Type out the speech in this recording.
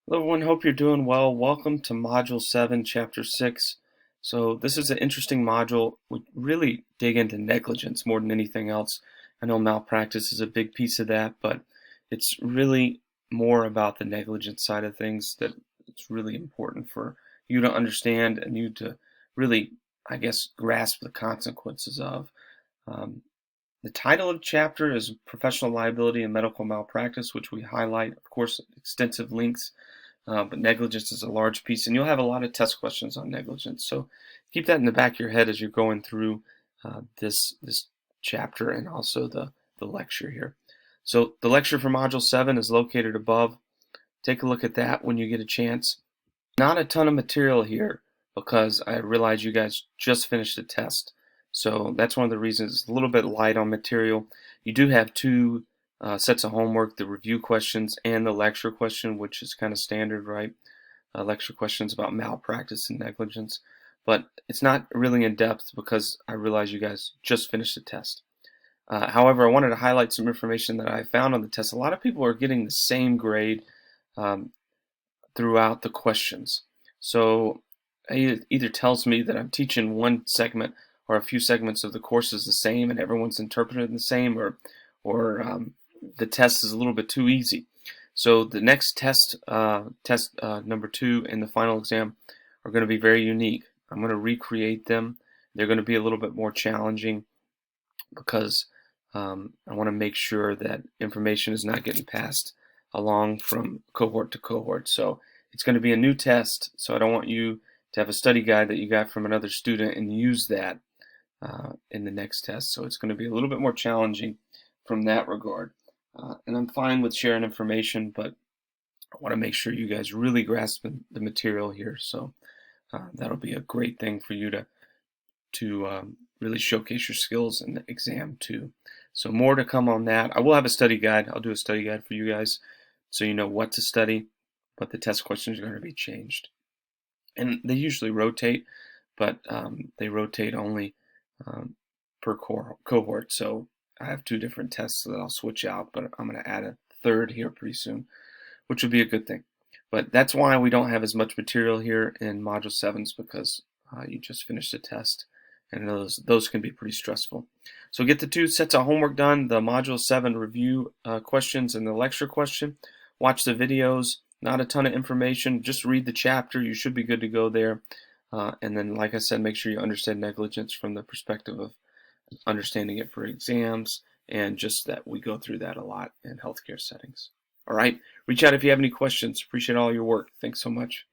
Hello everyone, hope you're doing well. Welcome to Module 7, Chapter 6. So this is an interesting module. We really dig into negligence more than anything else. I know malpractice is a big piece of that, but it's really more about the negligence side of things that it's really important for you to understand and you to really, I guess, grasp the consequences of. Um, the title of the chapter is Professional Liability and Medical Malpractice, which we highlight, of course, extensive links. But negligence is a large piece, and you'll have a lot of test questions on negligence. So keep that in the back of your head as you're going through this chapter and also the lecture here. So the lecture for Module 7 is located above. Take a look at that when you get a chance. Not a ton of material here because I realize you guys just finished a test. So that's one of the reasons it's a little bit light on material. You do have two sets of homework, the review questions and the lecture question, which is kind of standard, right? Lecture questions about malpractice and negligence. But it's not really in depth because I realize you guys just finished the test. However, I wanted to highlight some information that I found on the test. A lot of people are getting the same grade um, throughout the questions. So it either tells me that I'm teaching one segment or a few segments of the course is the same and everyone's interpreting the same, or the test is a little bit too easy. So the next test, number 2 and the final exam are going to be very unique. I'm going to recreate them. They're going to be a little bit more challenging because I want to make sure that information is not getting passed along from cohort to cohort. So it's going to be a new test, so I don't want you to have a study guide that you got from another student and use that in the next test. So it's going to be a little bit more challenging from that regard. And I'm fine with sharing information, but I want to make sure you guys really grasp the material here. So that'll be a great thing for you to really showcase your skills in the exam too. So more to come on that. I will have a study guide. I'll do a study guide for you guys so you know what to study, but the test questions are going to be changed. And they usually rotate, but they rotate only per cohort. So I have 2 different tests that I'll switch out, but I'm going to add a third here pretty soon, which would be a good thing. But that's why we don't have as much material here in Module 7s, because you just finished a test, and those can be pretty stressful. So get the 2 sets of homework done, the Module 7 review questions and the lecture question. Watch the videos, not a ton of information, just read the chapter. You should be good to go there. And then, like I said, make sure you understand negligence from the perspective of understanding it for exams, and just that we go through that a lot in healthcare settings. All right, reach out if you have any questions. Appreciate all your work. Thanks so much.